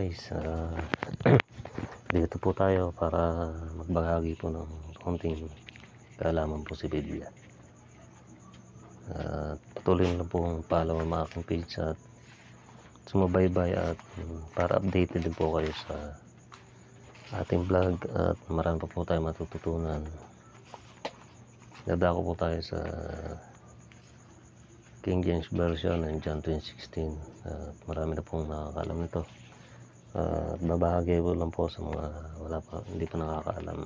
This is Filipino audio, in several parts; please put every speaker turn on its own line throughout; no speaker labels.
guys, dito po tayo para magbahagi po ng konting kaalaman po sa Biblia. Patuloy na po follow ang aking page at sumubaybay at para updated din po kayo sa ating vlog at marami pa po tayo matututunan. Dadako po tayo sa King James Version ng John 3:16 at marami na pong nakakaalam nito. Babahagi ko lang po sa mga hindi pa nakakaalam.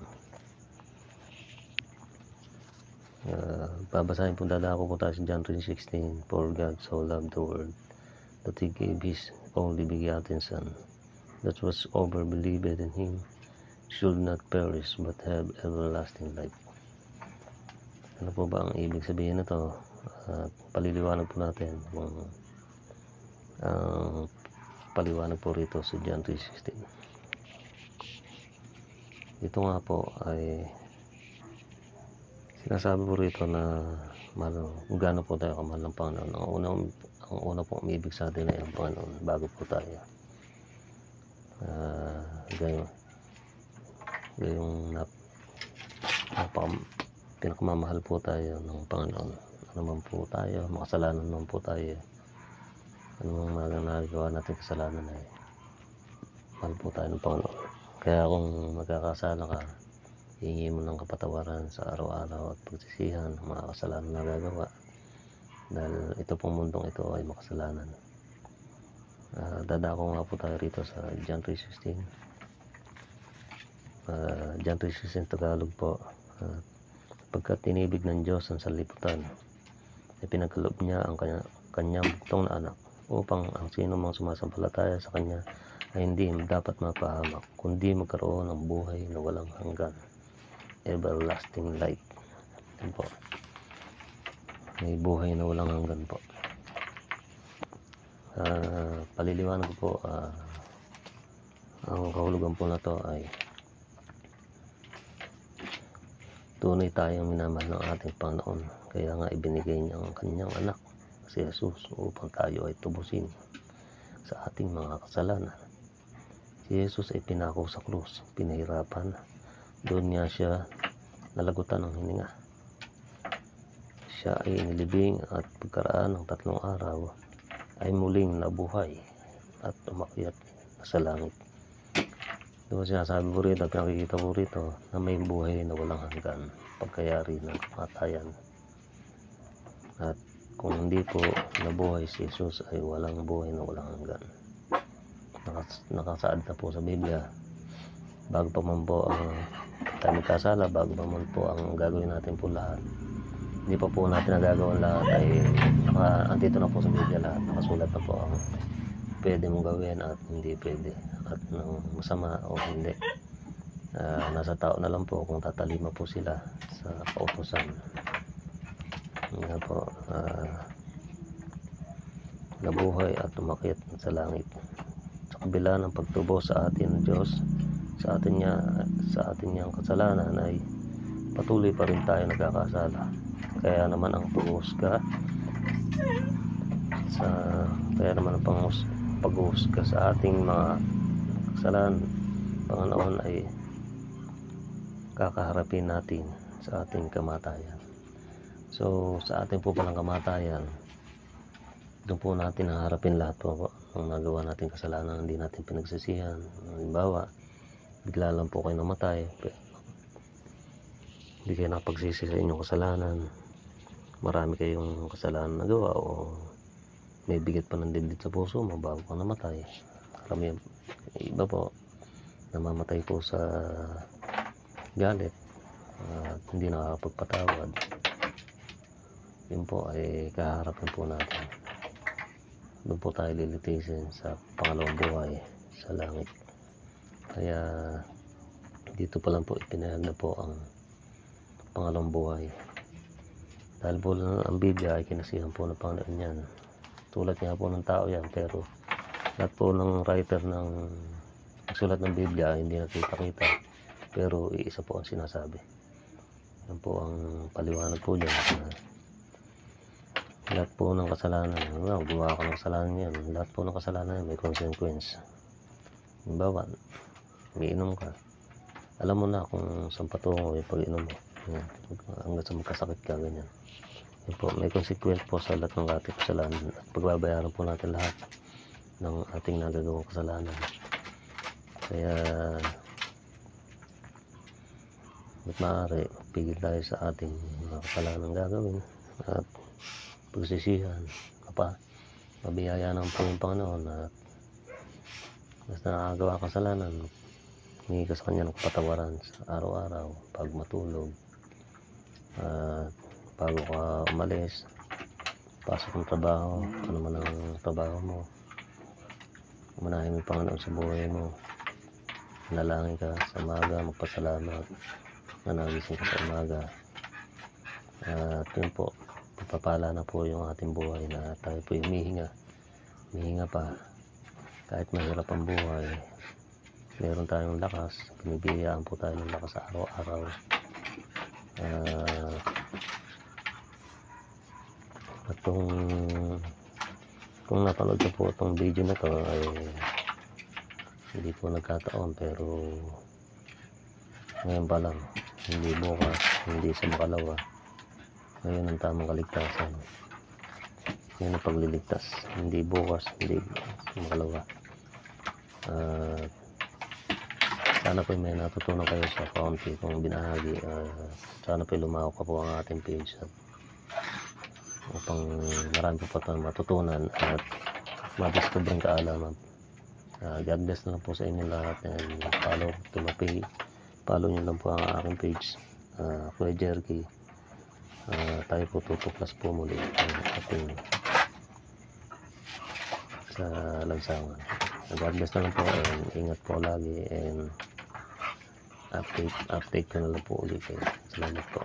Babasahin po, dadako po tayo sa John 3:16. For God so loved the world that He gave His only begotten Son, that whatsoever believeth in Him should not perish but have everlasting life. Ano po ba ang ibig sabihin nito? Paliliwanag po natin kung paliwanag po rito sa John 3:16. Ito nga po ay sinasabi po rito na kung gaano po tayo kamahal ng Panginoon. Ang una po umibig sa atin ay ang Panginoon bago po tayo. Pinakamamahal po tayo ng Panginoon. Ano man po tayo, makasalanan man po tayo, ano man nagagawa natin kasalanan ay mahal po tayo ng Panginoon. Kaya kung magkakasala ka, hihingi mo ng kapatawaran sa araw-araw at pagsisihan ng mga kasalanan na gagawa, dahil ito pong mundong ito ay makasalanan. Dadako nga po tayo rito sa John 3:16. John 3:16 Tagalog po. Pagkat tinibig ng Diyos ang sanlibutan, ay pinagkaloob niya ang kanyang bugtong na anak, upang ang sino mang sumasampalataya sa kanya ay hindi dapat mapahamak, kundi magkaroon ng buhay na walang hanggan, everlasting life. Yan po, may buhay na walang hanggan po. Paliliwanag po, ang kahulugan po na to ay tunay tayong minamahal ng ating Panginoon, kaya nga ibinigay niya ang kanyang anak si Jesus upang tayo ay tubusin sa ating mga kasalanan. Si Jesus ay pinako sa krus, pinahirapan, doon niya siya nalagutan ng hininga. Siya ay inilibing at pagkaraan ng 3 araw ay muling nabuhay at umakyat sa langit. Diba sinasabi po rito, pinakikita po rito na may buhay na walang hanggan, pagkayari ng kamatayan. At kung hindi po nabuhay si Jesus ay walang buhay na walang hanggan. Nakasaad na po sa Biblia, bago pa man po ang tayo magkasala, bago pa man po ang gagawin natin po lahat, hindi pa po natin nagagawa lahat, ay andito na po sa Biblia lahat, nakasulat na po ang pwede mong gawin at hindi pwede, at ng masama o hindi. Nasa tao na lang po kung tatalima po sila sa kautusan. Nga po, nabuhay at umakyat sa langit. Sa kabila ng pagtubo sa atin ng Diyos, sa atin niyang kasalanan, ay patuloy pa rin tayo nagkakasala. Kaya naman ang pag-uhusga sa ating mga kasalanan, Panginoon, ay kakaharapin natin sa ating kamatayan. So sa ating po palang kamatayan, doon po natin haharapin lahat po ng nagawa natin kasalanan, hindi natin pinagsisihan. Halimbawa, bigla lang po kayo namatay, hindi kayo nakapagsisi sa inyong kasalanan, marami kayong kasalanan nagawa, o may bigat pa ng dibdib sa puso mo bago ka namatay. Karamihan iba po namamatay po sa galit at hindi nakakapagpatawad. Yun po ay kaharapin po natin. Doon po tayo lilitisin sa pangalawang buhay sa langit. Kaya dito pa lang po ipinahayag na po ang pangalawang buhay. Dahil po ang Biblia ay kinasihan po ng Panginoon yan. Tulad nga po ng tao yan, pero lahat po ng writer ng nagsulat ng Biblia hindi nakita-kita, pero iisa po ang sinasabi. Yan po ang paliwanag po dyan. Lahat po ng kasalanan, gumawa ka ng kasalanan yan, lahat po ng kasalanan yan may consequence. Halimbawa, umiinom ka, alam mo na kung saan patungo yung pag-inom mo. Yan. Hanggang sa magkasakit ka, ganyan. Yan po, may consequence po sa lahat ng ating kasalanan at pagbabayaran po natin lahat ng ating nagagawang kasalanan. Kaya at maaari pigil tayo sa ating mga kasalanan gagawin at pagsisihan mabiyaya ng po yung Panginoon at basta nakagawa kasalanan, humingi ka sa kanya ng kapatawaran sa araw-araw pag matulog at bago ka umalis, pasok ng trabaho, ano man ang trabaho mo, unahin mo yung Panginoon sa buhay mo, manalangin ka sa umaga, magpasalamat na nagising ka sa umaga. At yun po, pagpapala na po yung ating buhay na tayo po yung humihinga pa. Kahit mahirap ang buhay, meron tayong lakas, binibigyan po tayo ng lakas sa araw-araw. At kung napanood ko po itong video na to ay hindi po nagkataon, pero ngayon pa lang, hindi bukas, hindi sa makalawa, ngayon ang tamang kaligtasan, ngayon ang pagliligtas, hindi bukas, hindi sa makalawa. Sana po may natutunan kayo sa kaunti kong binahagi. Sana po lumawak pa po ang ating page upang marami po tayong matutunan at madiscover ang kaalaman. God bless na lang po sa inyo lahat, and follow nyo lang po ang aking page, Kuya Jerky. Tayo po tutuklas po muli ang ating sa lansangan. God bless na lang po, and ingat po lagi, and update ko na lang po ulit kayo. Salamat po.